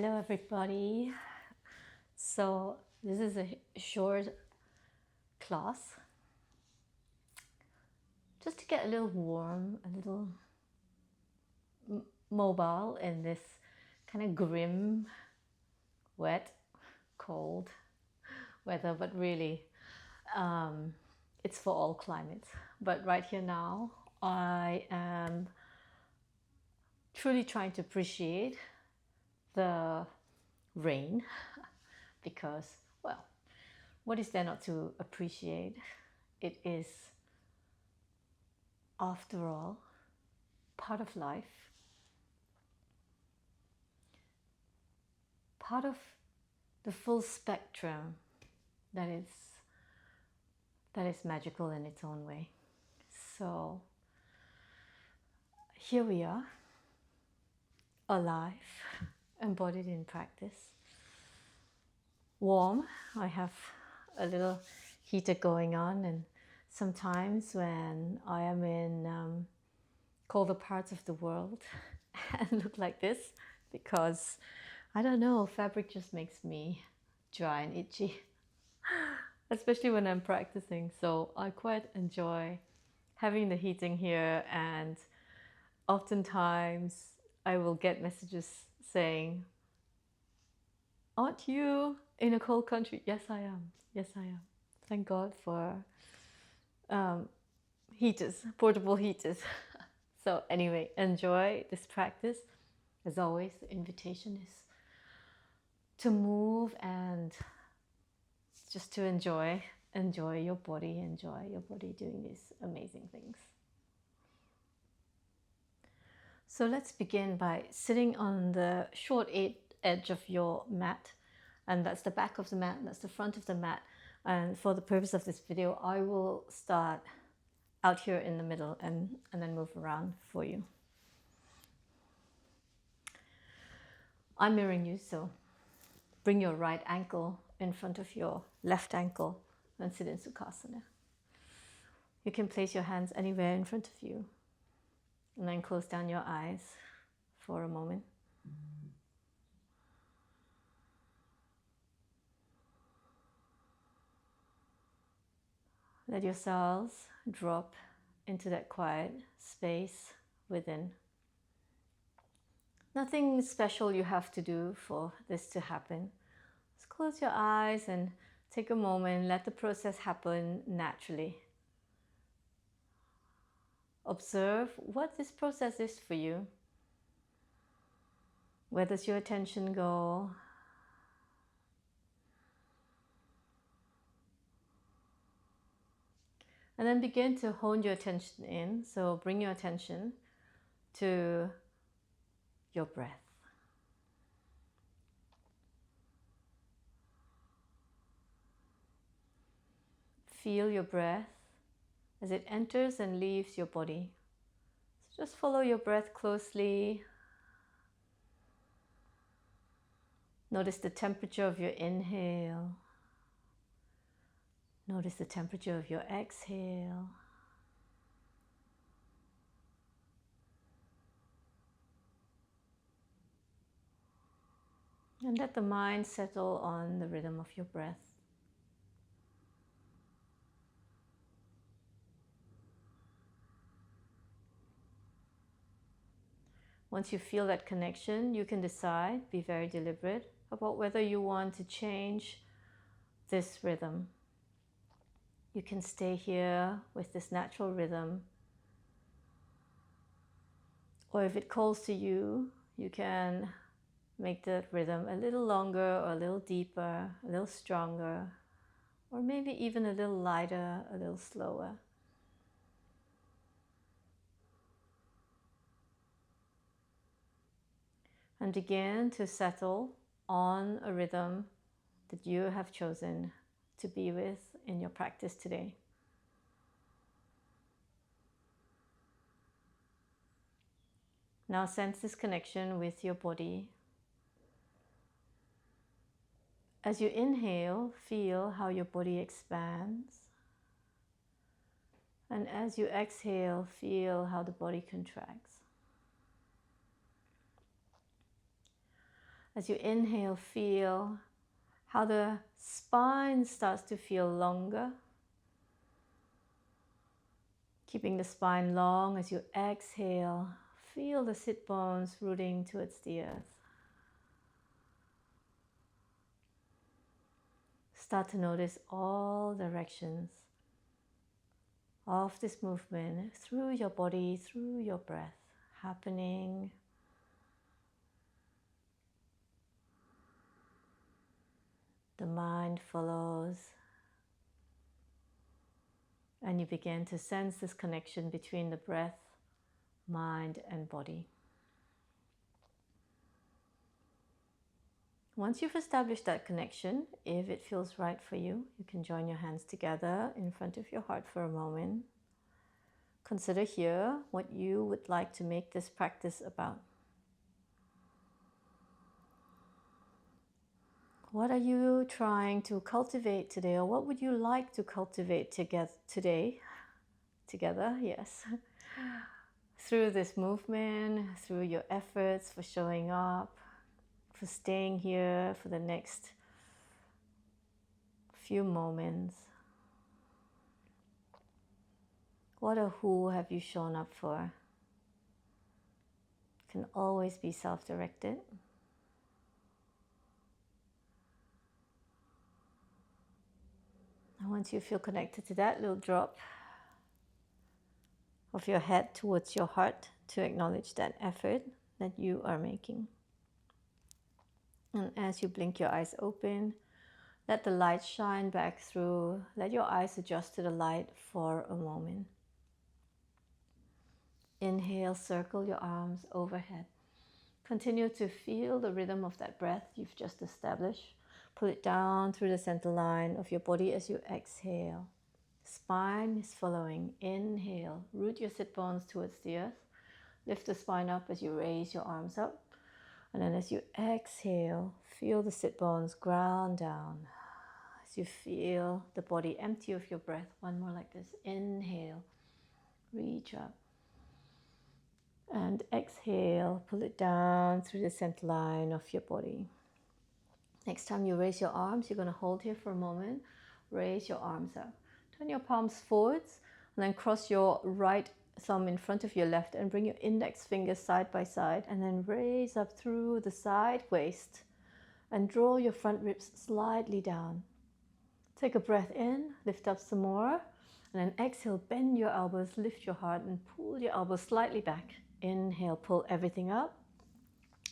Hello everybody. So this is a short class just to get a little warm, a little mobile in this kind of grim, wet, cold weather, but really it's for all climates. But right here now I am truly trying to appreciate the rain because, well, what is there not to appreciate? It is, after all, part of life, part of the full spectrum that is magical in its own way. So here we are, alive, embodied in practice. Warm. I have a little heater going on, and sometimes when I am in colder parts of the world and look like this, because I don't know, fabric just makes me dry and itchy, especially when I'm practicing. So I quite enjoy having the heating here, and oftentimes I will get messages saying, "Aren't you in a cold country?" Yes, I am. Yes, I am. Thank God for heaters, portable heaters. So anyway, enjoy this practice. As always, the invitation is to move and just to enjoy your body, doing these amazing things. So let's begin by sitting on the short edge of your mat, and that's the back of the mat, and that's the front of the mat. And for the purpose of this video, I will start out here in the middle and then move around for you. I'm mirroring you, so bring your right ankle in front of your left ankle and sit in Sukhasana. You can place your hands anywhere in front of you and then close down your eyes for a moment. Let yourselves drop into that quiet space within. Nothing special you have to do for this to happen. Just close your eyes and take a moment, let the process happen naturally. Observe what this process is for you. Where does your attention go? And then begin to hone your attention in. So bring your attention to your breath. Feel your breath as it enters and leaves your body. So just follow your breath closely. Notice the temperature of your inhale. Notice the temperature of your exhale. And let the mind settle on the rhythm of your breath. Once you feel that connection, you can decide, be very deliberate about whether you want to change this rhythm. You can stay here with this natural rhythm. Or if it calls to you, you can make the rhythm a little longer or a little deeper, a little stronger, or maybe even a little lighter, a little slower. And begin to settle on a rhythm that you have chosen to be with in your practice today. Now sense this connection with your body. As you inhale, feel how your body expands. And as you exhale, feel how the body contracts. As you inhale, feel how the spine starts to feel longer. Keeping the spine long as you exhale, feel the sit bones rooting towards the earth. Start to notice all directions of this movement through your body, through your breath happening. The mind follows, and you begin to sense this connection between the breath, mind, and body. Once you've established that connection, if it feels right for you, you can join your hands together in front of your heart for a moment. Consider here what you would like to make this practice about. What are you trying to cultivate today, or what would you like to cultivate today? Together, yes. Through this movement, through your efforts for showing up, for staying here for the next few moments. What or who have you shown up for? It can always be self-directed. And once you feel connected to that little drop of your head towards your heart to acknowledge that effort that you are making. And as you blink your eyes open, let the light shine back through. Let your eyes adjust to the light for a moment. Inhale, circle your arms overhead. Continue to feel the rhythm of that breath you've just established. Pull it down through the center line of your body as you exhale. Spine is following. Inhale, root your sit bones towards the earth. Lift the spine up as you raise your arms up. And then as you exhale, feel the sit bones ground down. As you feel the body empty of your breath, one more like this. Inhale, reach up. And exhale, pull it down through the center line of your body. Next time you raise your arms, you're going to hold here for a moment. Raise your arms up. Turn your palms forwards and then cross your right thumb in front of your left and bring your index fingers side by side and then raise up through the side waist and draw your front ribs slightly down. Take a breath in, lift up some more, and then exhale, bend your elbows, lift your heart and pull your elbows slightly back. Inhale, pull everything up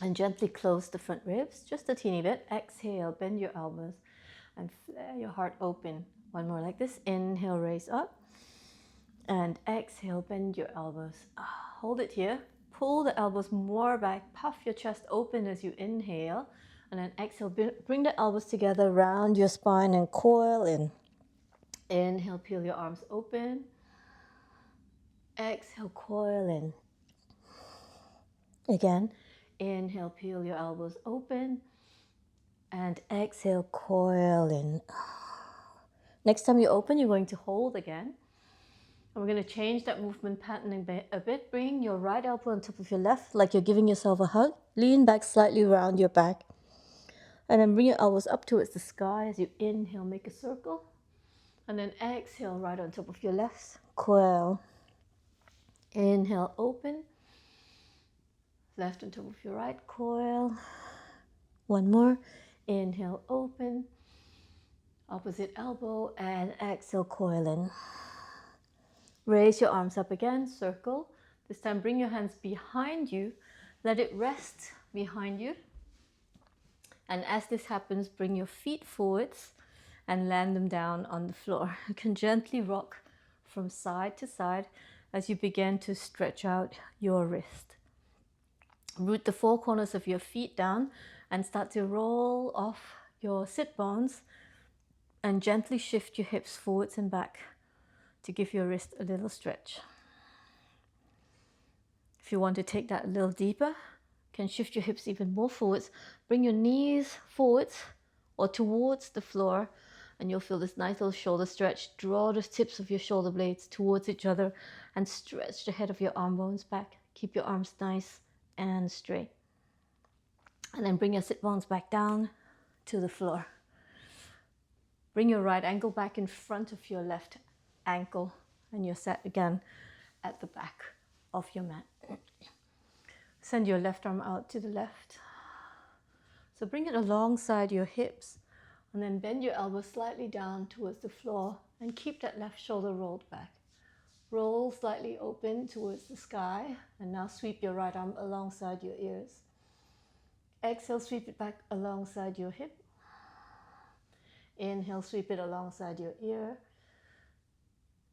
and gently close the front ribs, just a teeny bit. Exhale, bend your elbows and flare your heart open. One more like this. Inhale, raise up. And exhale, bend your elbows. Hold it here. Pull the elbows more back. Puff your chest open as you inhale. And then exhale, bring the elbows together, round your spine and coil in. Inhale, peel your arms open. Exhale, coil in. Again, inhale, peel your elbows open. And exhale, coil in. Next time you open, you're going to hold again. And we're going to change that movement pattern a bit. Bring your right elbow on top of your left, like you're giving yourself a hug. Lean back slightly around your back. And then bring your elbows up towards the sky as you inhale, make a circle. And then exhale, right on top of your left, coil. Inhale, open. Left on top of your right, coil. One more. Inhale, open. Opposite elbow, and exhale, coil in. Raise your arms up again, circle. This time bring your hands behind you. Let it rest behind you. And as this happens, bring your feet forwards and land them down on the floor. You can gently rock from side to side as you begin to stretch out your wrist. Root the four corners of your feet down and start to roll off your sit bones and gently shift your hips forwards and back to give your wrist a little stretch. If you want to take that a little deeper, you can shift your hips even more forwards. Bring your knees forwards or towards the floor and you'll feel this nice little shoulder stretch. Draw the tips of your shoulder blades towards each other and stretch the head of your arm bones back. Keep your arms nice and straight. And then bring your sit bones back down to the floor. Bring your right ankle back in front of your left ankle, and you're set again at the back of your mat. Send your left arm out to the left. So bring it alongside your hips, and then bend your elbows slightly down towards the floor and keep that left shoulder rolled back. Roll slightly open towards the sky, and now sweep your right arm alongside your ears. Exhale, sweep it back alongside your hip. Inhale, sweep it alongside your ear.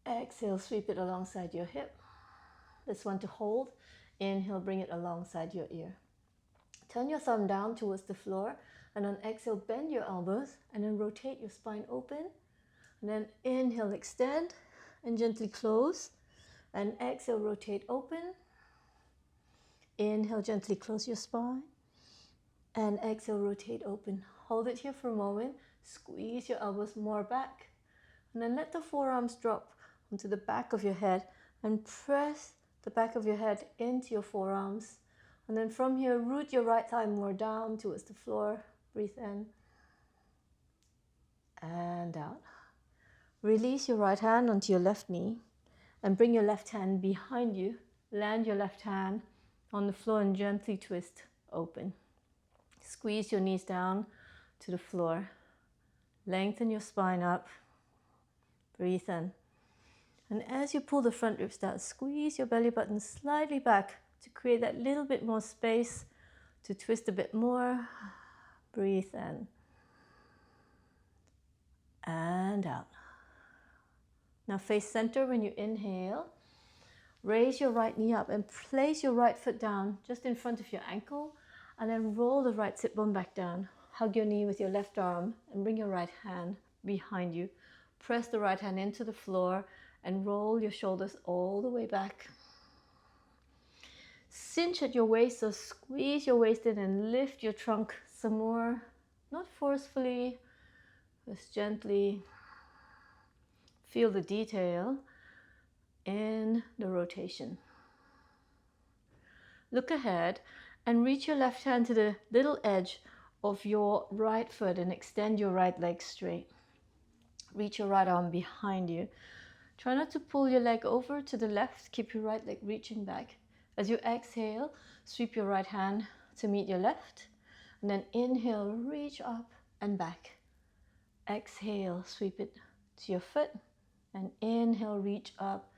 Exhale, sweep it alongside your hip. This one to hold. Inhale, bring it alongside your ear. Turn your thumb down towards the floor, and on exhale, bend your elbows, and then rotate your spine open. And then inhale, extend, and gently close. And exhale, rotate open. Inhale, gently close your spine. And exhale, rotate open. Hold it here for a moment. Squeeze your elbows more back. And then let the forearms drop onto the back of your head and press the back of your head into your forearms. And then from here, root your right thigh more down towards the floor. Breathe in and out. Release your right hand onto your left knee and bring your left hand behind you. Land your left hand on the floor and gently twist open. Squeeze your knees down to the floor. Lengthen your spine up. Breathe in. And as you pull the front ribs down, squeeze your belly button slightly back to create that little bit more space to twist a bit more. Breathe in. And out. Now face center when you inhale. Raise your right knee up and place your right foot down just in front of your ankle. And then roll the right sit bone back down. Hug your knee with your left arm and bring your right hand behind you. Press the right hand into the floor and roll your shoulders all the way back. Cinch at your waist, so squeeze your waist in and lift your trunk some more. Not forcefully, just gently. Feel the detail in the rotation. Look ahead and reach your left hand to the little edge of your right foot and extend your right leg straight. Reach your right arm behind you. Try not to pull your leg over to the left. Keep your right leg reaching back. As you exhale, sweep your right hand to meet your left. And then inhale, reach up and back. Exhale, sweep it to your foot. And inhale, reach up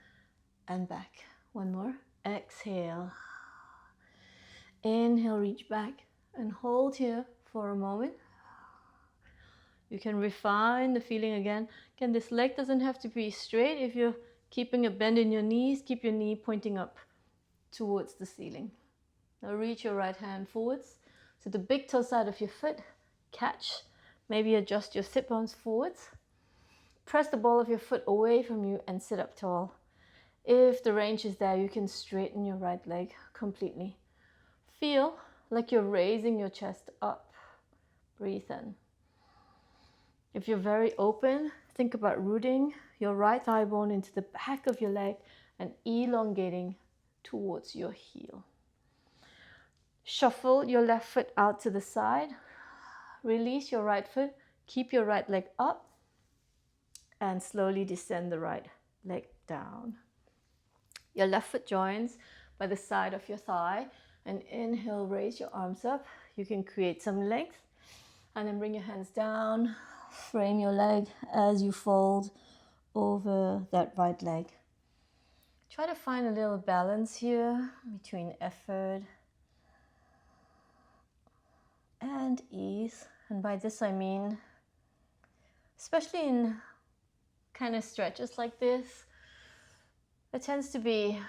and back. One more. Exhale. Inhale, reach back and hold here for a moment. You can refine the feeling again. Again, this leg doesn't have to be straight. If you're keeping a bend in your knees, keep your knee pointing up towards the ceiling. Now reach your right hand forwards. So the big toe side of your foot, catch. Maybe adjust your sit bones forwards. Press the ball of your foot away from you and sit up tall. If the range is there, you can straighten your right leg completely. Feel like you're raising your chest up. Breathe in. If you're very open, think about rooting your right thigh bone into the back of your leg and elongating towards your heel. Shuffle your left foot out to the side. Release your right foot. Keep your right leg up and slowly descend the right leg down. Your left foot joins by the side of your thigh and inhale, raise your arms up. You can create some length and then bring your hands down. Frame your leg as you fold over that right leg. Try to find a little balance here between effort and ease. And by this I mean, especially in kind of stretches like this, it tends to be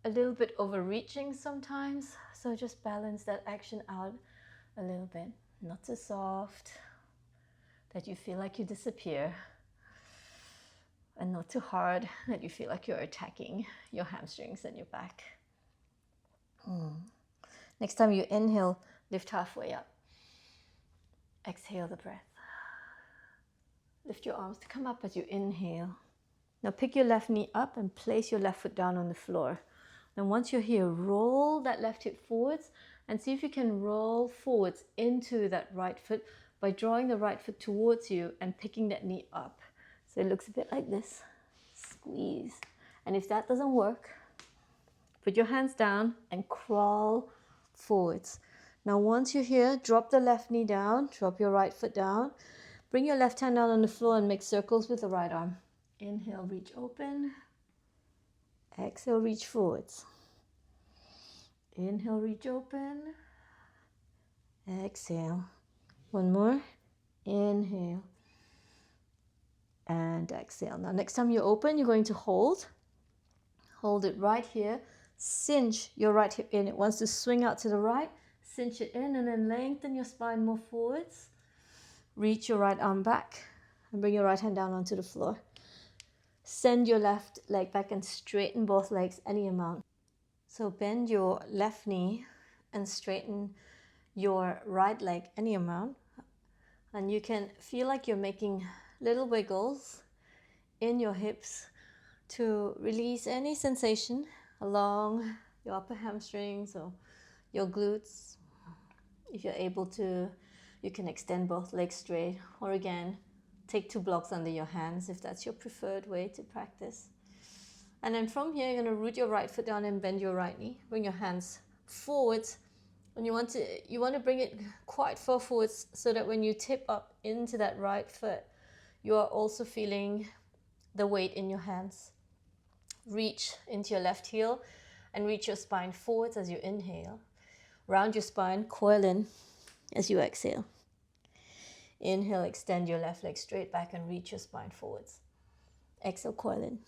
a little bit overreaching sometimes. So just balance that action out a little bit. Not too soft, that you feel like you disappear, and not too hard that you feel like you're attacking your hamstrings and your back. Next time you inhale, lift halfway up. Exhale the breath. Lift your arms to come up as you inhale. Now pick your left knee up and place your left foot down on the floor. Then once you're here, roll that left hip forwards And see if you can roll forwards into that right foot by drawing the right foot towards you and picking that knee up. So it looks a bit like this. Squeeze. And if that doesn't work, put your hands down and crawl forwards. Now once you're here, drop the left knee down, drop your right foot down, bring your left hand down on the floor and make circles with the right arm. Inhale, reach open. Exhale, reach forwards. Inhale, reach open. Exhale. One more. Inhale. And exhale. Now next time you open, you're going to hold. Hold it right here. Cinch your right hip in. It wants to swing out to the right. Cinch it in and then lengthen your spine more forwards. Reach your right arm back and bring your right hand down onto the floor. Send your left leg back and straighten both legs any amount. So bend your left knee and straighten your right leg any amount. And you can feel like you're making little wiggles in your hips to release any sensation along your upper hamstrings or your glutes. If you're able to, you can extend both legs straight, or again, take 2 blocks under your hands if that's your preferred way to practice. And then from here, you're going to root your right foot down and bend your right knee. Bring your hands forwards. And you want to bring it quite far forwards so that when you tip up into that right foot, you are also feeling the weight in your hands. Reach into your left heel and reach your spine forwards as you inhale. Round your spine, coil in as you exhale. Inhale, extend your left leg straight back and reach your spine forwards. Exhale, coil in.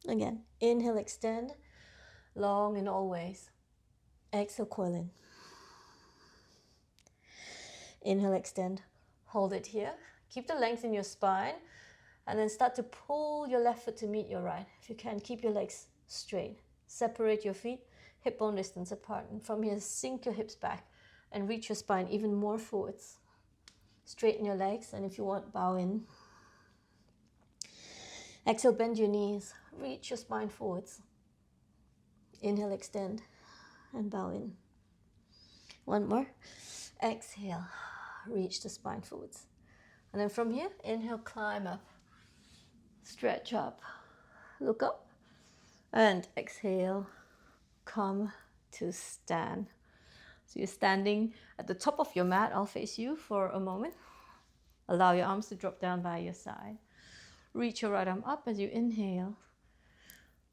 Again, inhale, extend, long in all ways. Exhale, coil in. Inhale, extend, hold it here. Keep the length in your spine and then start to pull your left foot to meet your right. If you can, keep your legs straight. Separate your feet, hip bone distance apart. And from here, sink your hips back and reach your spine even more forwards. Straighten your legs, and if you want, bow in. Exhale, bend your knees, reach your spine forwards. Inhale, extend, and bow in. One more. Exhale, reach the spine forwards. And then from here, inhale, climb up. Stretch up, look up, and exhale, come to stand. So you're standing at the top of your mat. I'll face you for a moment. Allow your arms to drop down by your side. Reach your right arm up as you inhale.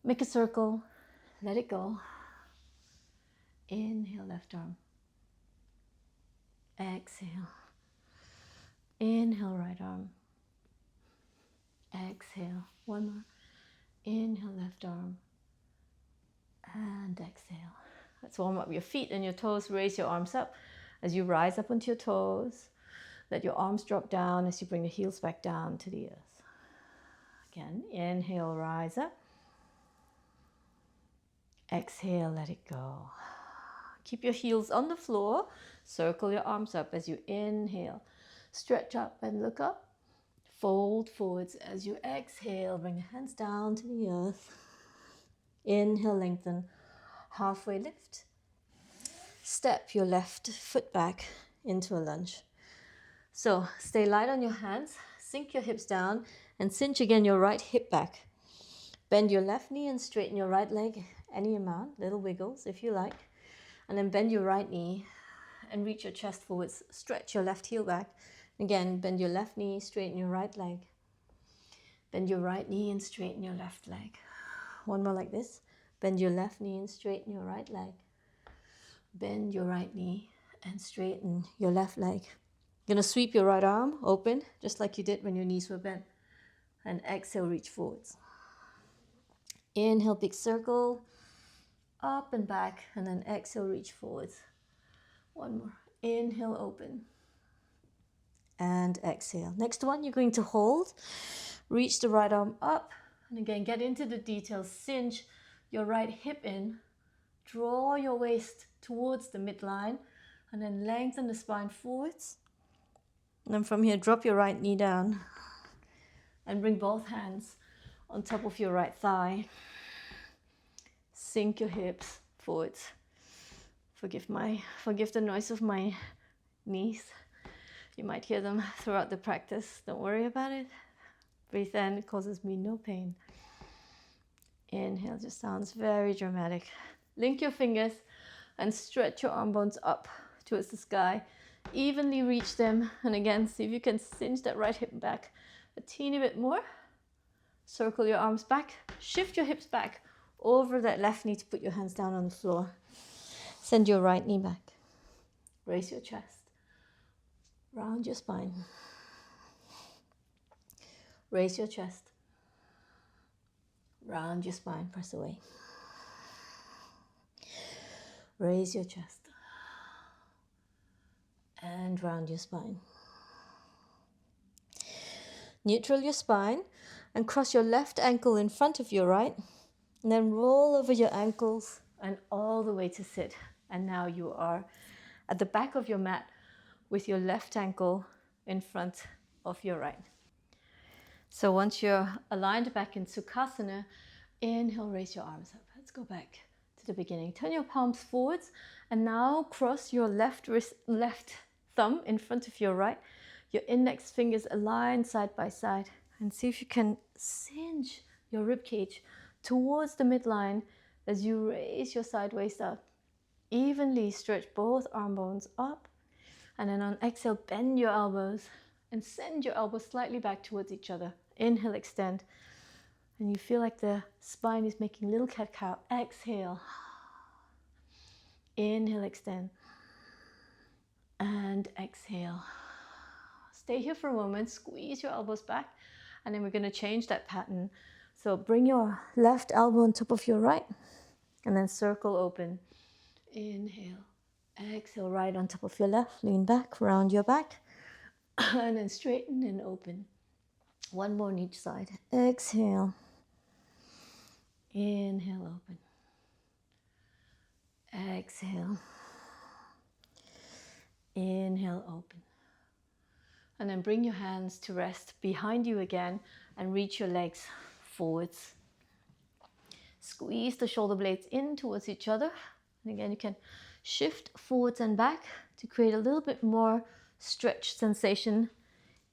Make a circle. Let it go. Inhale, left arm. Exhale. Inhale, right arm. Exhale. One more. Inhale, left arm. And exhale. Let's warm up your feet and your toes. Raise your arms up as you rise up onto your toes. Let your arms drop down as you bring the heels back down to the earth. Again, inhale, rise up. Exhale, let it go. Keep your heels on the floor. Circle your arms up as you inhale. Stretch up and look up. Fold forwards as you exhale. Bring your hands down to the earth. Inhale, lengthen. Halfway lift. Step your left foot back into a lunge. So stay light on your hands. Sink your hips down and cinch again your right hip back. Bend your left knee and straighten your right leg any amount. Little wiggles if you like. And then bend your right knee and reach your chest forwards. Stretch your left heel back. Again, bend your left knee, straighten your right leg. Bend your right knee and straighten your left leg. One more like this. Bend your left knee and straighten your right leg. Bend your right knee and straighten your left leg. You're going to sweep your right arm open, just like you did when your knees were bent. And exhale, reach forwards. Inhale, big circle. Up and back. And then exhale, reach forwards. One more. Inhale, open. And exhale. Next one, you're going to hold. Reach the right arm up. And again, get into the details. Cinch your right hip in. Draw your waist towards the midline. And then lengthen the spine forwards. And then from here, drop your right knee down. And bring both hands on top of your right thigh. Sink your hips forwards. Forgive the noise of my knees. You might hear them throughout the practice. Don't worry about it. Breathe in, it causes me no pain. Inhale just sounds very dramatic. Link your fingers and stretch your arm bones up towards the sky. Evenly reach them, and again, see if you can cinch that right hip back a teeny bit more. Circle your arms back, shift your hips back over that left knee to put your hands down on the floor. Send your right knee back. Raise your chest. Round your spine. Raise your chest. Round your spine, press away. Raise your chest. And round your spine. Neutral your spine and cross your left ankle in front of your right. And then roll over your ankles and all the way to sit. And now you are at the back of your mat with your left ankle in front of your right. So once you're aligned back in Sukhasana, inhale, raise your arms up. Let's go back to the beginning. Turn your palms forwards and now cross your left thumb in front of your right. Your index fingers aligned side by side, and see if you can cinch your rib cage towards the midline as you raise your side waist up. Evenly stretch both arm bones up, and then on exhale, bend your elbows and send your elbows slightly back towards each other. Inhale, extend, and you feel like the spine is making little cat-cow. Exhale. Inhale, extend, and exhale. Stay here for a moment, squeeze your elbows back, and then we're going to change that pattern. So bring your left elbow on top of your right, and then circle open. Inhale, exhale, right on top of your left, lean back, round your back, and then straighten and open. One more on each side. Exhale, inhale, open. Exhale, inhale, open. And then bring your hands to rest behind you again and reach your legs forwards. Squeeze the shoulder blades in towards each other. And again, you can shift forwards and back to create a little bit more stretch sensation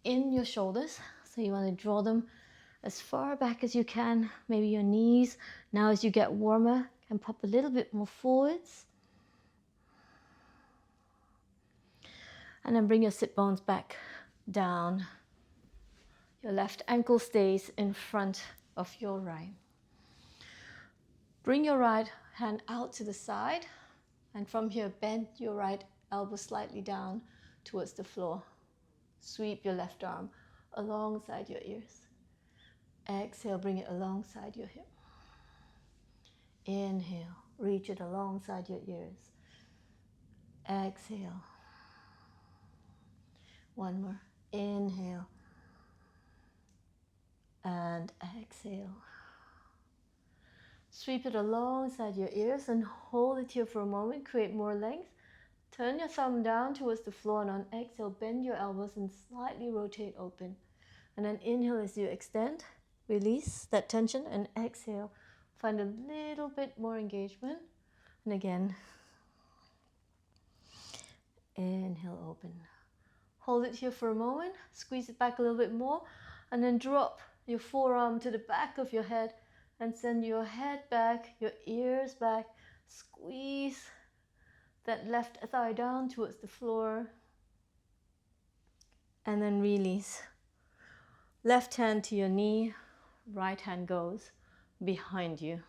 in your shoulders. So you want to draw them as far back as you can. Maybe your knees, now as you get warmer, can pop a little bit more forwards. And then bring your sit bones back down. Your left ankle stays in front of your right. Bring your right hand out to the side, and from here bend your right elbow slightly down towards the floor. Sweep your left arm alongside your ears. Exhale, bring it alongside your hip. Inhale, reach it alongside your ears. Exhale. One more. Inhale. And exhale. Sweep it alongside your ears and hold it here for a moment. Create more length. Turn your thumb down towards the floor, and on exhale, bend your elbows and slightly rotate open. And then inhale as you extend. Release that tension, and exhale. Find a little bit more engagement. And again, inhale, open. Hold it here for a moment. Squeeze it back a little bit more, and then drop your forearm to the back of your head and send your head back, your ears back. Squeeze that left thigh down towards the floor, and then release. Left hand to your knee, right hand goes behind you.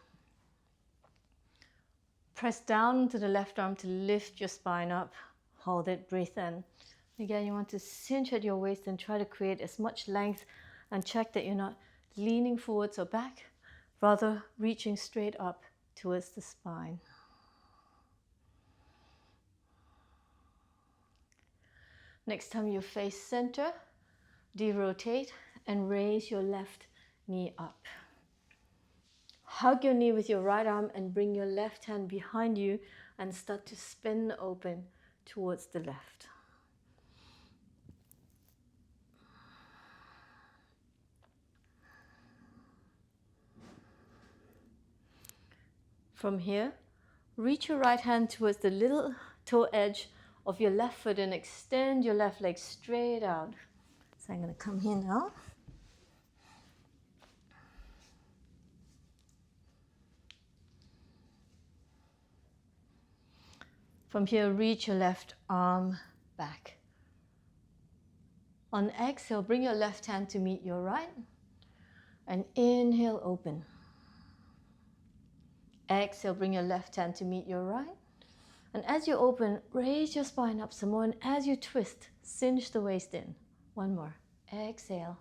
Press down to the left arm to lift your spine up. Hold it, breathe in. Again, you want to cinch at your waist and try to create as much length, and check that you're not leaning forwards or back, rather reaching straight up towards the spine. Next time you face center, de-rotate and raise your left knee up. Hug your knee with your right arm and bring your left hand behind you and start to spin open towards the left. From here, Reach your right hand towards the little toe edge of your left foot and extend your left leg straight out. So I'm going to come here now. From here, reach your left arm back. On exhale, bring your left hand to meet your right. And inhale, open. Exhale, bring your left hand to meet your right. And as you open, raise your spine up some more. And as you twist, cinch the waist in. One more. Exhale.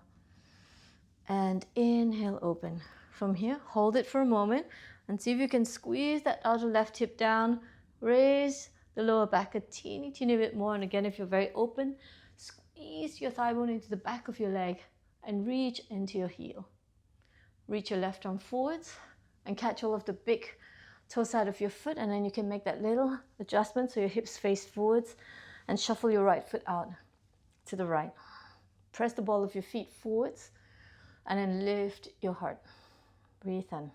And inhale, open. From here, hold it for a moment and see if you can squeeze that outer left hip down. Raise the lower back a teeny bit more. And again, if you're very open, squeeze your thigh bone into the back of your leg and reach into your heel. Reach your left arm forwards and catch all of the big toe side of your foot, and then you can make that little adjustment so your hips face forwards and shuffle your right foot out to the right. Press the ball of your feet forwards and then lift your heart. Breathe in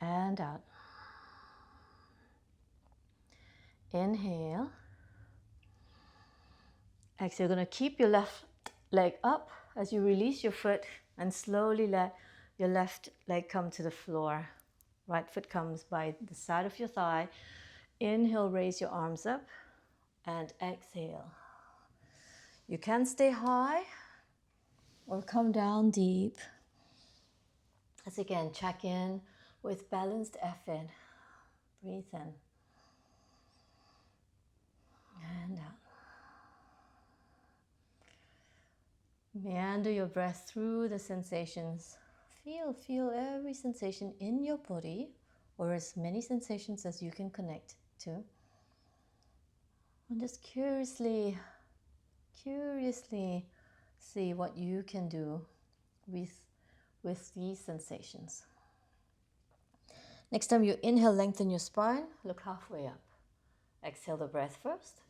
and out. Inhale. Exhale. You're going to keep your left leg up as you release your foot and slowly let your left leg come to the floor. Right foot comes by the side of your thigh. Inhale, raise your arms up and exhale. You can stay high or come down deep. Let's again check in with balanced effort. Breathe in and out. Meander your breath through the sensations. Feel every sensation in your body, or as many sensations as you can connect to. And just curiously see what you can do with these sensations. Next time you inhale, lengthen your spine, look halfway up. Exhale the breath first.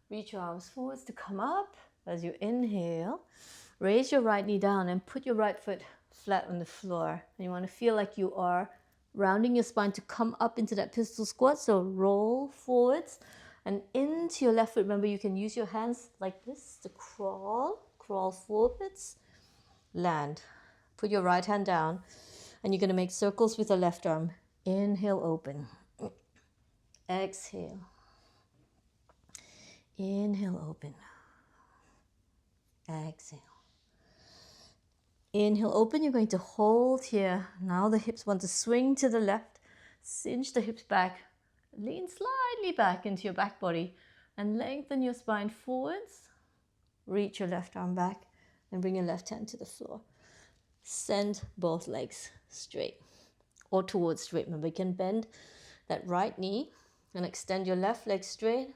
Reach your arms forwards to come up. As you inhale, raise your right knee down and put your right foot flat on the floor. And you want to feel like you are rounding your spine to come up into that pistol squat. So roll forwards and into your left foot. Remember, you can use your hands like this to crawl forwards, land. Put your right hand down and you're going to make circles with the left arm. Inhale, open. Exhale. Inhale, open. Exhale. Inhale, open. You're going to hold here. Now the hips want to swing to the left. Cinch the hips back. Lean slightly back into your back body and lengthen your spine forwards. Reach your left arm back and bring your left hand to the floor. Send both legs straight or towards straight. Remember, you can bend that right knee and extend your left leg straight,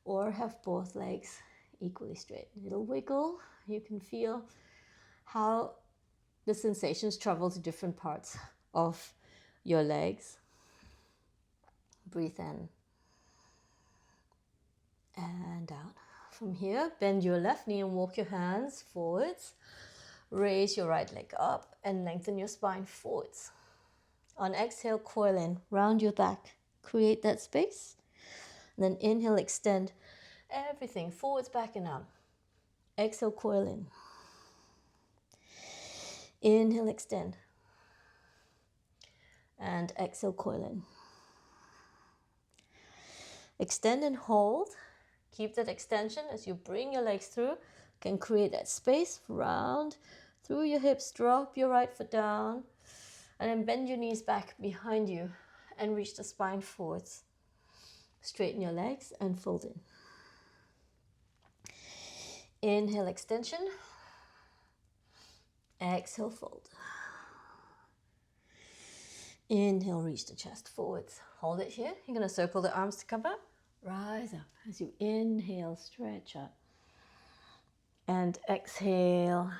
or have both legs equally straight. Little wiggle. You can feel how the sensations travel to different parts of your legs. Breathe in and out. From here, bend your left knee and walk your hands forwards. Raise your right leg up and lengthen your spine forwards. On exhale, coil in, round your back, create that space. And then inhale, extend everything forwards, back and out. Exhale, coil in. Inhale, extend. And exhale, coil in. Extend and hold. Keep that extension as you bring your legs through. Can create that space, round through your hips, drop your right foot down, and then bend your knees back behind you and reach the spine forwards. Straighten your legs and fold in. Inhale, extension. Exhale, fold. Inhale, reach the chest forwards. Hold it here. You're going to circle the arms to come up. Rise up as you inhale, stretch up. And exhale,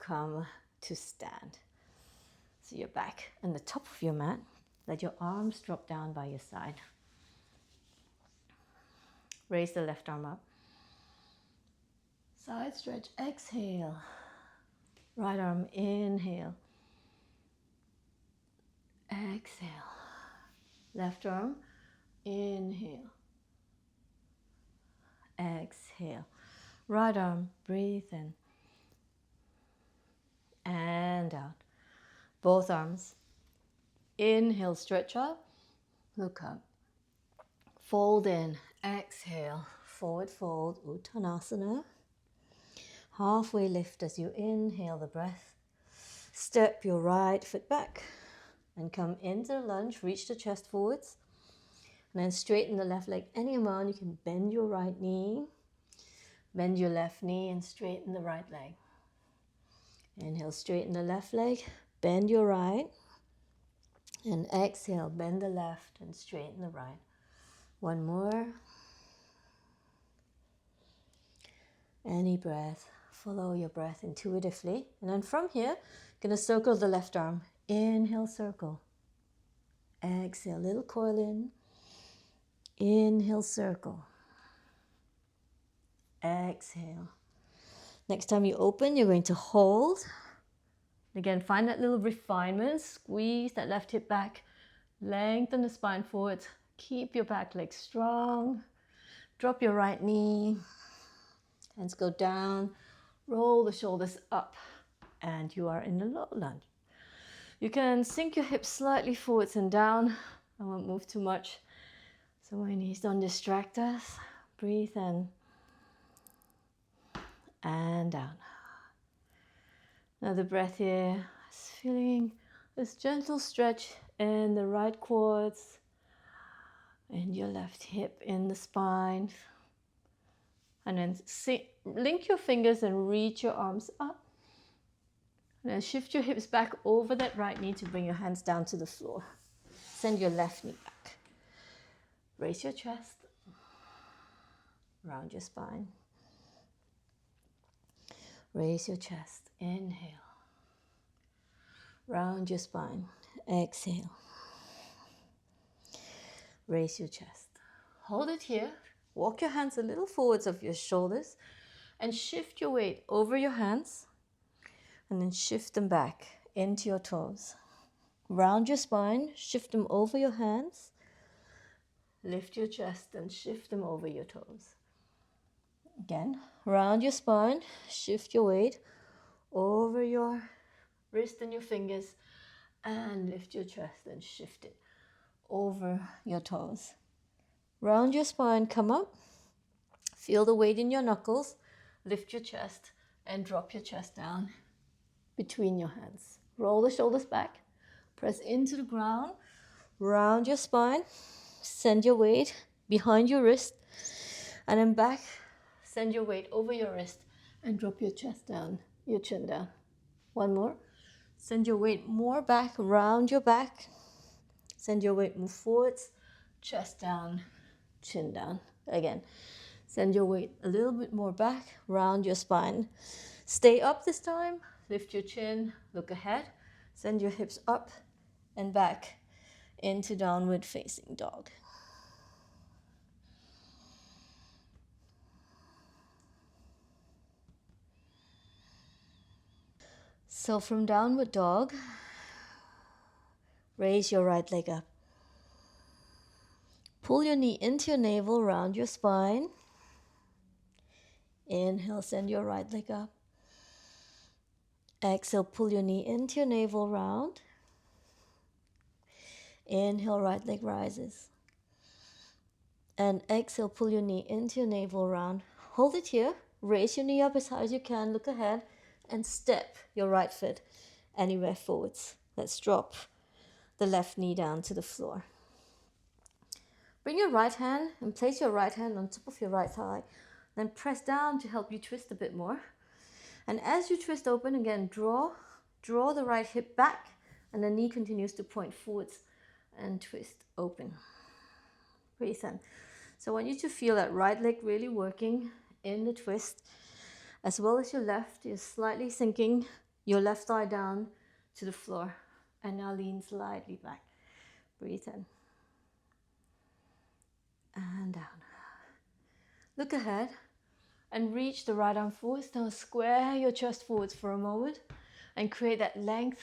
come to stand. So you're back on the top of your mat. Let your arms drop down by your side. Raise the left arm up. Side stretch, exhale. Right arm, inhale. Exhale. Left arm, inhale, exhale. Right arm, breathe in and out. Both arms, inhale, stretch up, look up. Fold in, exhale, forward fold, Uttanasana. Halfway lift as you inhale the breath. Step your right foot back and come into the lunge. Reach the chest forwards. And then straighten the left leg any amount. You can bend your right knee. Bend your left knee and straighten the right leg. Inhale, straighten the left leg. Bend your right. And exhale, bend the left and straighten the right. One more. Any breath. Follow your breath intuitively. And then from here, going to circle the left arm. Inhale, circle. Exhale, little coil in. Inhale, circle. Exhale. Next time you open, you're going to hold. Again, find that little refinement. Squeeze that left hip back. Lengthen the spine forward. Keep your back leg strong. Drop your right knee. Hands go down. Roll the shoulders up. And you are in the low lunge. You can sink your hips slightly forwards and down. I won't move too much so my knees don't distract us. Breathe in and down. Another breath here. Just feeling this gentle stretch in the right quads and your left hip in the spine. And then link your fingers and reach your arms up. And then shift your hips back over that right knee to bring your hands down to the floor. Send your left knee back. Raise your chest. Round your spine. Raise your chest. Inhale. Round your spine. Exhale. Raise your chest. Hold it here. Walk your hands a little forwards of your shoulders and shift your weight over your hands and then shift them back into your toes. Round your spine, shift them over your hands. Lift your chest and shift them over your toes. Again, round your spine, shift your weight over your wrist and your fingers and lift your chest and shift it over your toes. Round your spine, come up. Feel the weight in your knuckles. Lift your chest and drop your chest down between your hands. Roll the shoulders back. Press into the ground. Round your spine. Send your weight behind your wrist. And then back. Send your weight over your wrist and drop your chest down, your chin down. One more. Send your weight more back, round your back. Send your weight move forwards, chest down, chin down. Again, send your weight a little bit more back, round your spine. Stay up this time, lift your chin, look ahead. Send your hips up and back into downward facing dog. So from downward dog, raise your right leg up. Pull your knee into your navel, round your spine. Inhale, send your right leg up. Exhale, pull your knee into your navel, round. Inhale, right leg rises. And exhale, pull your knee into your navel, round. Hold it here. Raise your knee up as high as you can. Look ahead and step your right foot anywhere forwards. Let's drop the left knee down to the floor. Bring your right hand and place your right hand on top of your right thigh. Then press down to help you twist a bit more. And as you twist open, again, draw the right hip back, and the knee continues to point forwards and twist open. Breathe in. So I want you to feel that right leg really working in the twist, as well as your left. You're slightly sinking your left thigh down to the floor. And now lean slightly back. Breathe in. And down. Look ahead and reach the right arm forwards. Now square your chest forwards for a moment and create that length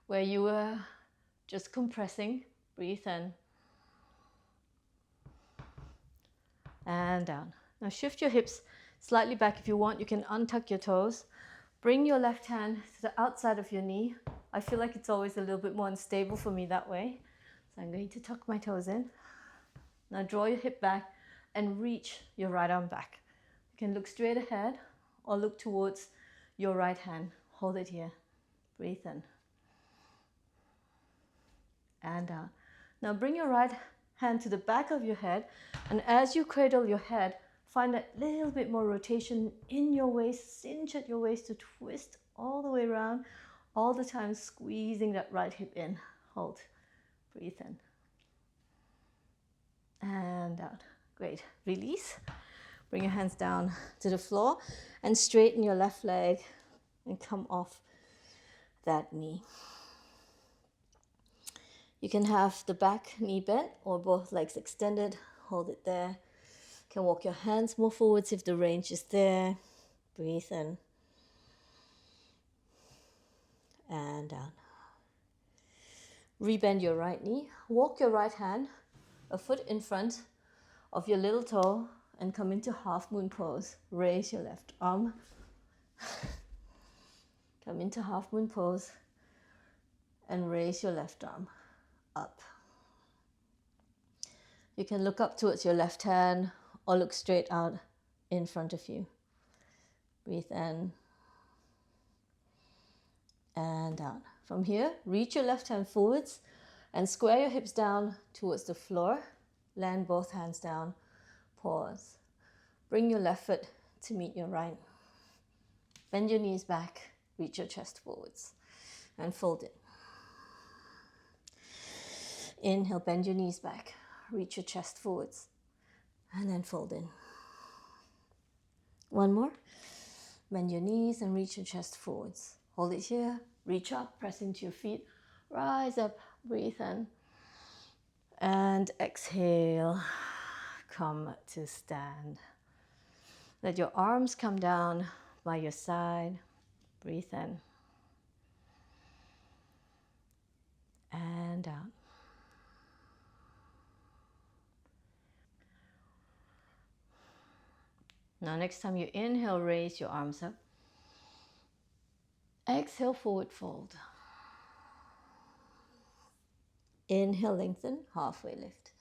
where you were just compressing. Breathe in. And down. Now shift your hips slightly back. If you want, you can untuck your toes. Bring your left hand to the outside of your knee. I feel like it's always a little bit more unstable for me that way. So I'm going to tuck my toes in. Now draw your hip back and reach your right arm back. You can look straight ahead or look towards your right hand. Hold it here. Breathe in. And down. Now bring your right hand to the back of your head, and as you cradle your head, find a little bit more rotation in your waist. Cinch at your waist to twist all the way around, all the time squeezing that right hip in. Hold. Breathe in. And out. Great. Release. Bring your hands down to the floor and straighten your left leg and come off that knee. You can have the back knee bent or both legs extended. Hold it there. You can walk your hands more forwards if the range is there. Breathe in. And down. Rebend your right knee. Walk your right hand a foot in front of your little toe and come into half moon pose. Raise your left arm. Come into half moon pose and raise your left arm up. You can look up towards your left hand or look straight out in front of you. Breathe in and down. From here, reach your left hand forwards and square your hips down towards the floor. Land both hands down. Pause. Bring your left foot to meet your right. Bend your knees back. Reach your chest forwards and fold it. Inhale, bend your knees back. Reach your chest forwards and then fold in. One more. Bend your knees and reach your chest forwards. Hold it here. Reach up, press into your feet. Rise up, breathe in. And exhale. Come to stand. Let your arms come down by your side. Breathe in. And out. Now next time you inhale, raise your arms up. Exhale, forward fold. Inhale, lengthen, halfway lift.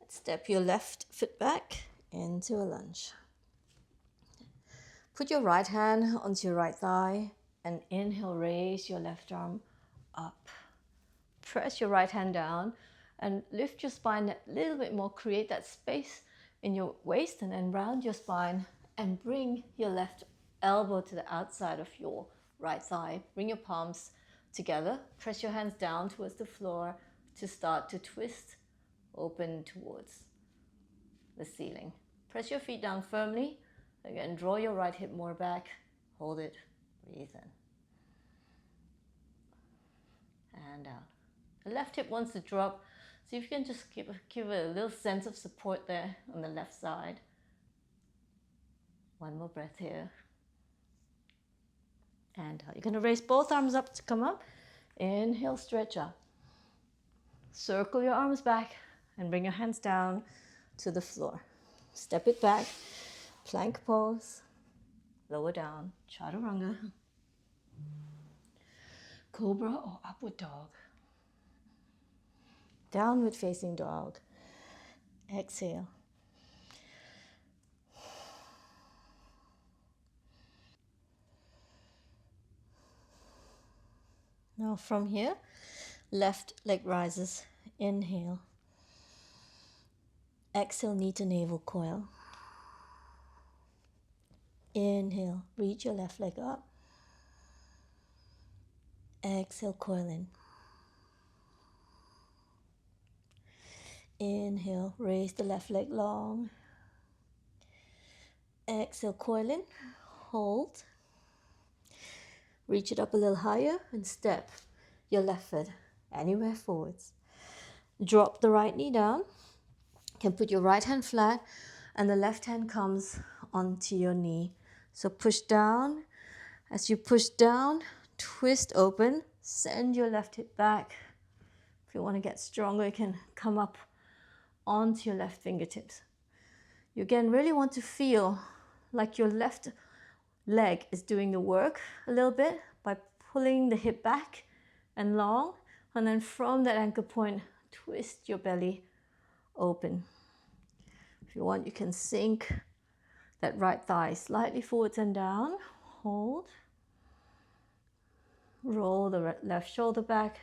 Step your left foot back into a lunge. Put your right hand onto your right thigh and inhale, raise your left arm up. Press your right hand down and lift your spine a little bit more. Create that space in your waist and then round your spine and bring your left elbow to the outside of your right thigh. Bring your palms together. Press your hands down towards the floor to start to twist open towards the ceiling. Press your feet down firmly. Again, draw your right hip more back. Hold it. Breathe in. And out. The left hip wants to drop. See if you can just give it a little sense of support there on the left side. One more breath here. And out. You're going to raise both arms up to come up. Inhale, stretch up. Circle your arms back and bring your hands down to the floor. Step it back. Plank pose. Lower down. Chaturanga. Cobra or upward dog. Downward facing dog. Exhale. Now from here, left leg rises. Inhale. Exhale, knee to navel coil. Inhale, reach your left leg up. Exhale, coil in. Inhale, raise the left leg long. Exhale, coil in. Hold. Reach it up a little higher and step your left foot anywhere forwards. Drop the right knee down. You can put your right hand flat and the left hand comes onto your knee. So push down. As you push down, twist open. Send your left hip back. If you want to get stronger, you can come up onto your left fingertips. You again really want to feel like your left leg is doing the work a little bit by pulling the hip back and long, and then from that anchor point, twist your belly open. If you want, you can sink that right thigh slightly forwards and down, hold, roll the left shoulder back,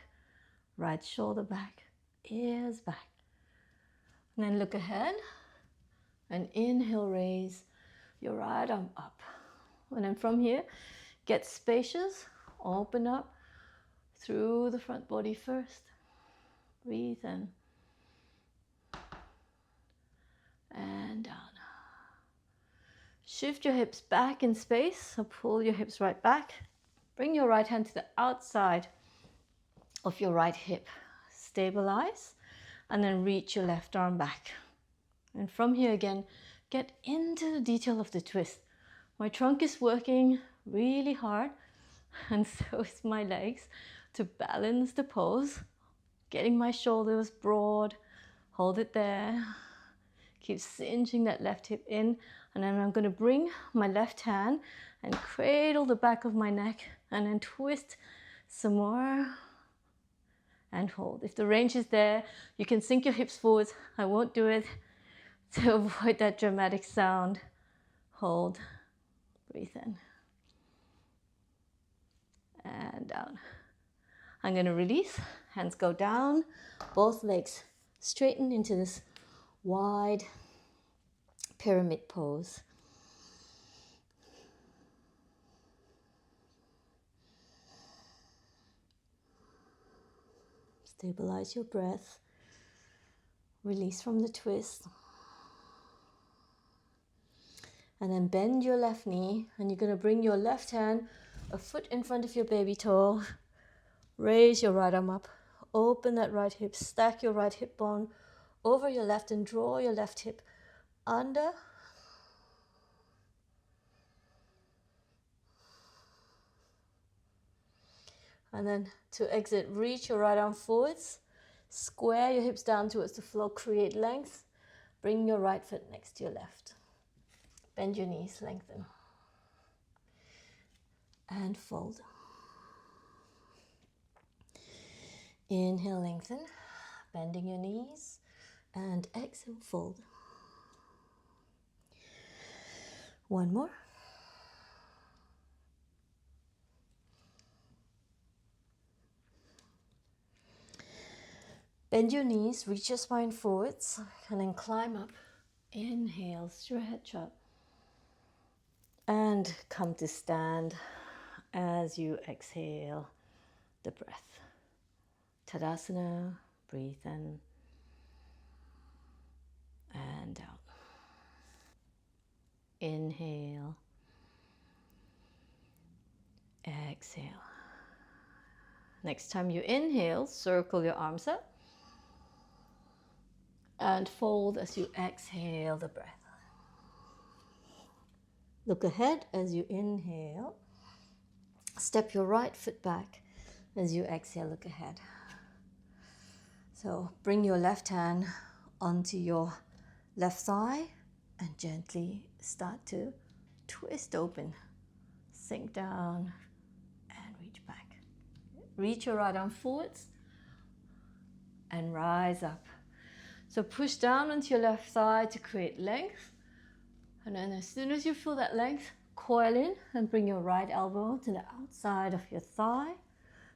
right shoulder back, ears back, and then look ahead and inhale, raise your right arm up, and then from here get spacious, open up through the front body first, breathe in and down. Shift your hips back in space, so pull your hips right back. Bring your right hand to the outside of your right hip. Stabilize, and then reach your left arm back. And from here again, get into the detail of the twist. My trunk is working really hard, and so is my legs, to balance the pose. Getting my shoulders broad, hold it there. Keep cinching that left hip in, and then I'm going to bring my left hand and cradle the back of my neck, and then twist some more and hold. If the range is there, you can sink your hips forwards. I won't do it to avoid that dramatic sound. Hold, breathe in and down. I'm going to release, hands go down, both legs straighten into this wide pyramid pose. Stabilize your breath, release from the twist, and then bend your left knee, and you're going to bring your left hand a foot in front of your baby toe, raise your right arm up, open that right hip, stack your right hip bone over your left and draw your left hip under. And then to exit, reach your right arm forwards, square your hips down towards the floor, create length, bring your right foot next to your left. Bend your knees, lengthen. And fold. Inhale, lengthen, bending your knees, and exhale, fold. One more. Bend your knees, reach your spine forwards, and then climb up. Inhale, stretch up. And come to stand as you exhale the breath. Tadasana, breathe in and out. Inhale, exhale. Next time you inhale, circle your arms up and fold as you exhale the breath. Look ahead as you inhale. Step your right foot back as you exhale, look ahead. So bring your left hand onto your left thigh and gently start to twist open. Sink down and reach back. Reach your right arm forwards and rise up. So push down onto your left thigh to create length. And then as soon as you feel that length, coil in and bring your right elbow to the outside of your thigh.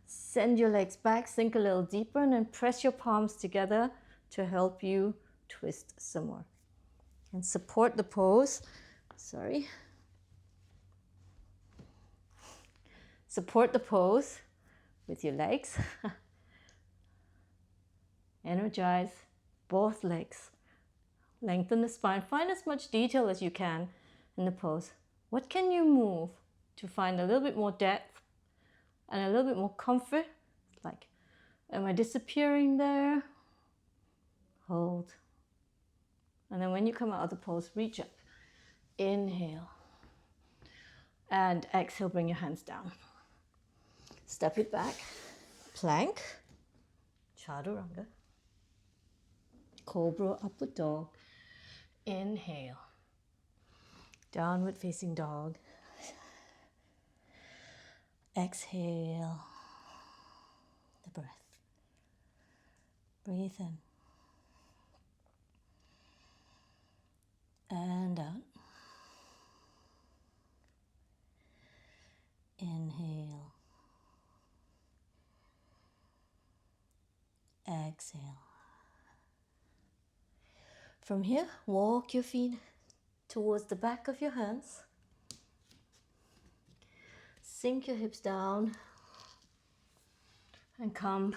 Send your legs back, sink a little deeper, and then press your palms together to help you twist some more. And support the pose. Support the pose with your legs. Energize both legs. Lengthen the spine. Find as much detail as you can in the pose. What can you move to find a little bit more depth and a little bit more comfort? Like, am I disappearing there? Hold. And then when you come out of the pose, reach up. Inhale. And exhale, bring your hands down. Step it back. Plank. chaturanga. Cobra, upward dog. Inhale. Downward facing dog. Exhale the breath. Breathe in and out. Inhale. Exhale. From here, walk your feet towards the back of your hands. Sink your hips down and come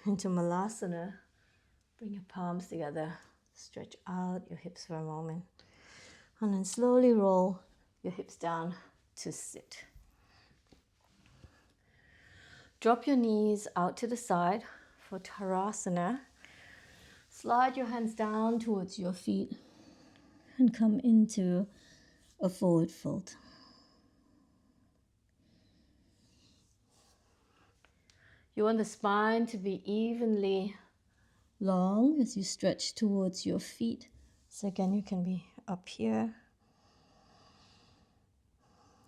into Malasana. Bring your palms together. Stretch out your hips for a moment. And then slowly roll your hips down to sit. Drop your knees out to the side for Tadasana. Slide your hands down towards your feet and come into a forward fold. You want the spine to be evenly long as you stretch towards your feet. So again, you can be up here.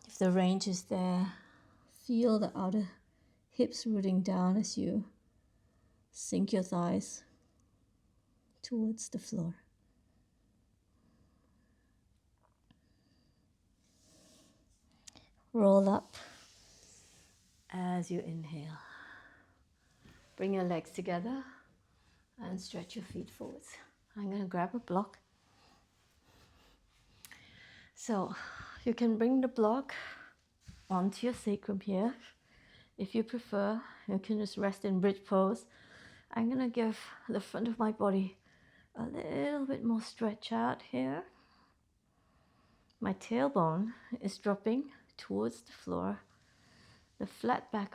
If the range is there, feel the outer hips rooting down as you sink your thighs towards the floor. Roll up as you inhale. Bring your legs together and stretch your feet forwards. I'm going to grab a block. So you can bring the block onto your sacrum here. If you prefer, you can just rest in bridge pose. I'm going to give the front of my body a little bit more stretch out here. My tailbone is dropping towards the floor. The flat part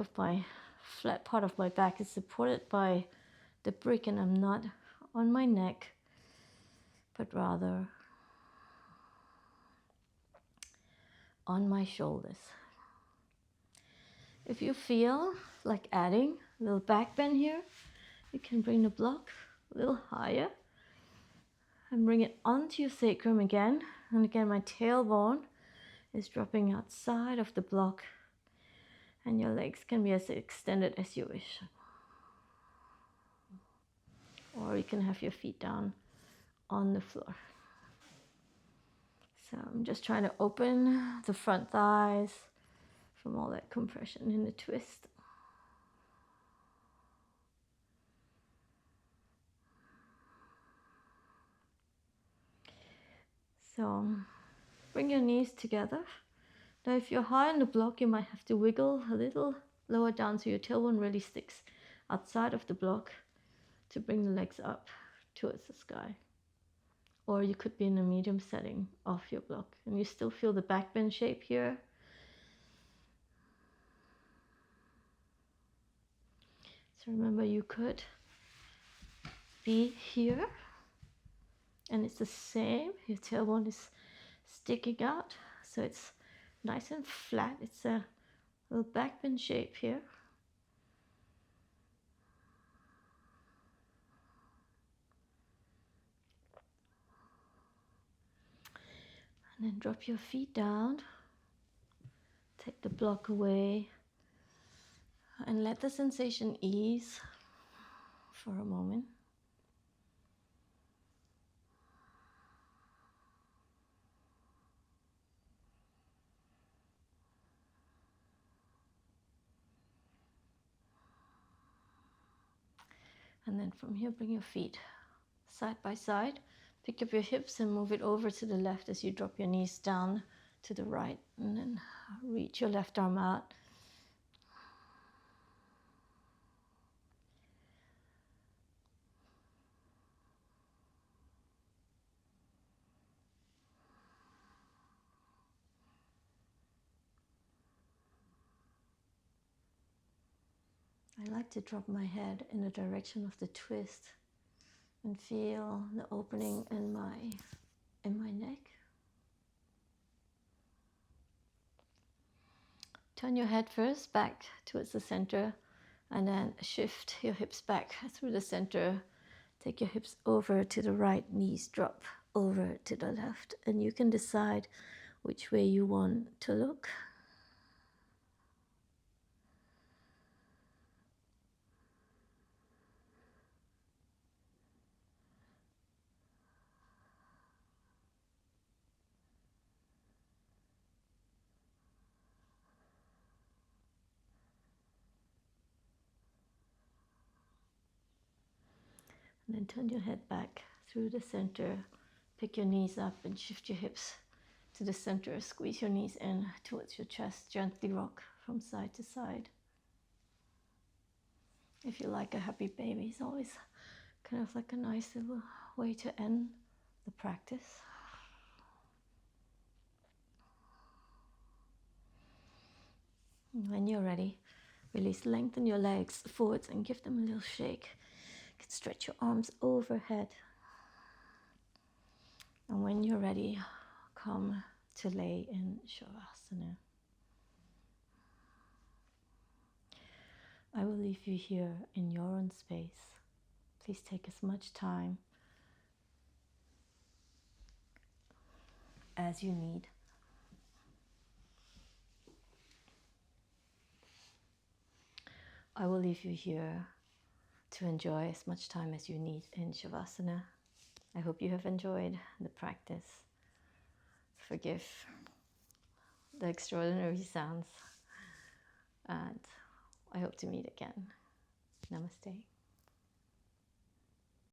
of my back is supported by the brick, and I'm not on my neck, but rather on my shoulders. If you feel like adding a little back bend here, you can bring the block a little higher and bring it onto your sacrum again. And again, my tailbone is dropping outside of the block, and your legs can be as extended as you wish. Or you can have your feet down on the floor. So I'm just trying to open the front thighs from all that compression in the twist. So bring your knees together. Now if you're high on the block, you might have to wiggle a little lower down so your tailbone really sticks outside of the block to bring the legs up towards the sky. Or you could be in a medium setting of your block and you still feel the back bend shape here. So remember, you could be here and it's the same. Your tailbone is sticking out, so it's nice and flat. It's a little back bend shape here. And then drop your feet down. Take the block away and let the sensation ease for a moment. And then from here, bring your feet side by side. Pick up your hips and move it over to the left as you drop your knees down to the right. And then reach your left arm out. I like to drop my head in the direction of the twist and feel the opening in my neck. Turn your head first back towards the center And then shift your hips back through the center. Take your hips over to the right, knees drop over to the left. And you can decide which way you want to look. And then turn your head back through the center. Pick your knees up and shift your hips to the center. Squeeze your knees in towards your chest. Gently rock from side to side. If you like a happy baby, it's always kind of like a nice little way to end the practice. And when you're ready, release, lengthen your legs forwards and give them a little shake. You can stretch your arms overhead. And when you're ready, come to lay in shavasana. I will leave you here in your own space. Please take as much time as you need. I will leave you here to enjoy as much time as you need in shavasana. I hope you have enjoyed the practice. Forgive the extraordinary sounds, and I hope to meet again. Namaste.